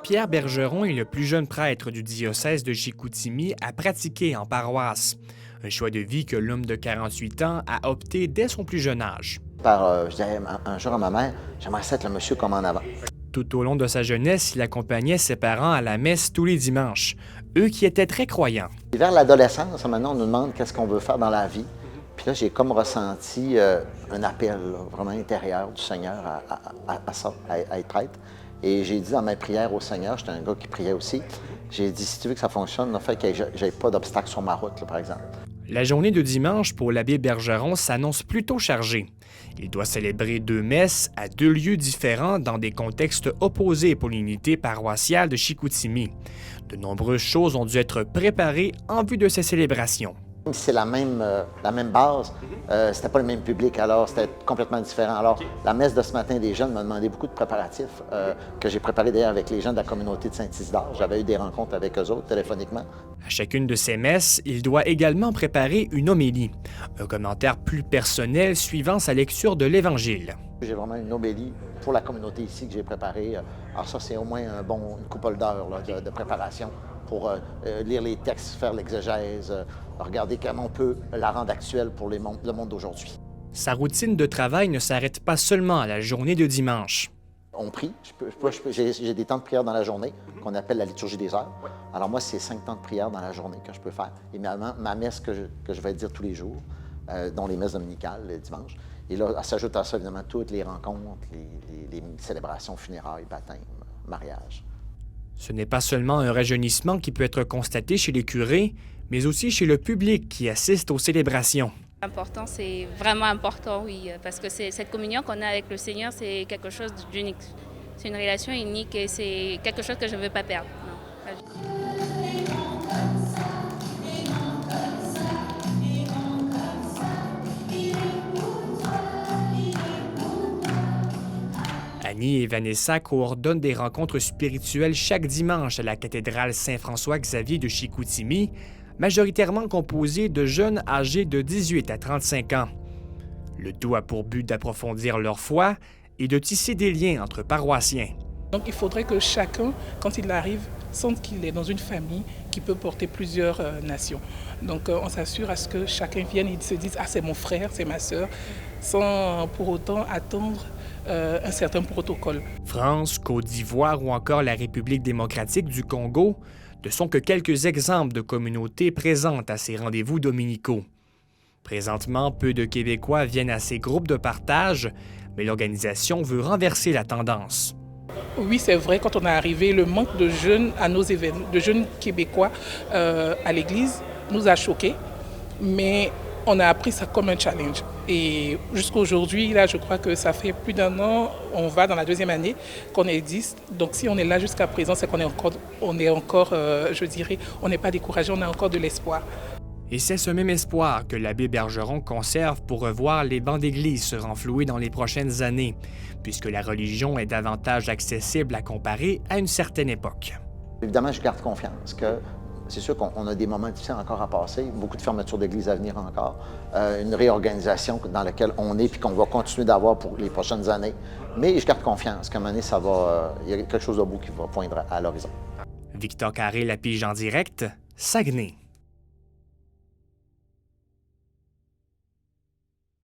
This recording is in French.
Pierre Bergeron est le plus jeune prêtre du diocèse de Chicoutimi à pratiquer en paroisse. Un choix de vie que l'homme de 48 ans a opté dès son plus jeune âge. Je disais un jour à ma mère, j'aimerais être le monsieur comme en avant. Tout au long de sa jeunesse, il accompagnait ses parents à la messe tous les dimanches, eux qui étaient très croyants. Et vers l'adolescence, maintenant, on nous demande qu'est-ce qu'on veut faire dans la vie. Puis là, j'ai comme ressenti un appel là, vraiment intérieur du Seigneur à ça, à être prêtre. Et j'ai dit dans mes prières au Seigneur, j'étais un gars qui priait aussi, j'ai dit, si tu veux que ça fonctionne, il faut que j'aie pas d'obstacle sur ma route, là, par exemple. La journée de dimanche pour l'abbé Bergeron s'annonce plutôt chargée. Il doit célébrer 2 messes à 2 lieux différents dans des contextes opposés pour l'unité paroissiale de Chicoutimi. De nombreuses choses ont dû être préparées en vue de ces célébrations. C'est la même base, c'était pas le même public, alors c'était complètement différent. Alors, la messe de ce matin des jeunes m'a demandé beaucoup de préparatifs que j'ai préparés d'ailleurs avec les gens de la communauté de Saint-Isidore. J'avais eu des rencontres avec eux autres téléphoniquement. À chacune de ces messes, il doit également préparer une homélie, un commentaire plus personnel suivant sa lecture de l'Évangile. J'ai vraiment une homélie pour la communauté ici que j'ai préparée. Alors ça, c'est au moins une coupole d'heures de préparation pour lire les textes, faire l'exégèse, regarder comment on peut la rendre actuelle pour le monde d'aujourd'hui. Sa routine de travail ne s'arrête pas seulement à la journée de dimanche. On prie. J'ai des temps de prière dans la journée qu'on appelle la liturgie des heures. Alors moi, c'est 5 temps de prière dans la journée que je peux faire. Et ma messe que je vais dire tous les jours, dont les messes dominicales le dimanche. Et là, s'ajoute à ça, évidemment, toutes les rencontres, les célébrations, funérailles, baptêmes, mariages. Ce n'est pas seulement un rajeunissement qui peut être constaté chez les curés, mais aussi chez le public qui assiste aux célébrations. Important, c'est vraiment important, oui, parce que cette communion qu'on a avec le Seigneur, c'est quelque chose d'unique. C'est une relation unique et c'est quelque chose que je ne veux pas perdre. Non. Annie et Vanessa coordonnent des rencontres spirituelles chaque dimanche à la cathédrale Saint-François-Xavier de Chicoutimi, majoritairement composée de jeunes âgés de 18 à 35 ans. Le tout a pour but d'approfondir leur foi et de tisser des liens entre paroissiens. Donc il faudrait que chacun, quand il arrive, sente qu'il est dans une famille qui peut porter plusieurs nations. Donc on s'assure à ce que chacun vienne et se dise « Ah, c'est mon frère, c'est ma sœur », sans pour autant attendre un certain protocole. France, Côte d'Ivoire ou encore la République démocratique du Congo ne sont que quelques exemples de communautés présentes à ces rendez-vous dominicaux. Présentement, peu de Québécois viennent à ces groupes de partage, mais l'organisation veut renverser la tendance. Oui, c'est vrai, quand on est arrivé, le manque de jeunes à nos événements, de jeunes Québécois à l'Église nous a choqués, mais on a appris ça comme un challenge. Et jusqu'à aujourd'hui, là, je crois que ça fait plus d'1 an, on va dans la 2e année qu'on existe. Donc si on est là jusqu'à présent, c'est qu'on est encore, je dirais, on n'est pas découragé, on a encore de l'espoir. Et c'est ce même espoir que l'abbé Bergeron conserve pour revoir les bancs d'église se renflouer dans les prochaines années, puisque la religion est davantage accessible à comparer à une certaine époque. Évidemment, je garde confiance que c'est sûr qu'on a des moments difficiles encore à passer, beaucoup de fermetures d'églises à venir encore, une réorganisation dans laquelle on est et qu'on va continuer d'avoir pour les prochaines années. Mais je garde confiance qu'à un moment donné, il y a quelque chose de beau qui va poindre à l'horizon. Victor Carré, La Pige en direct, Saguenay.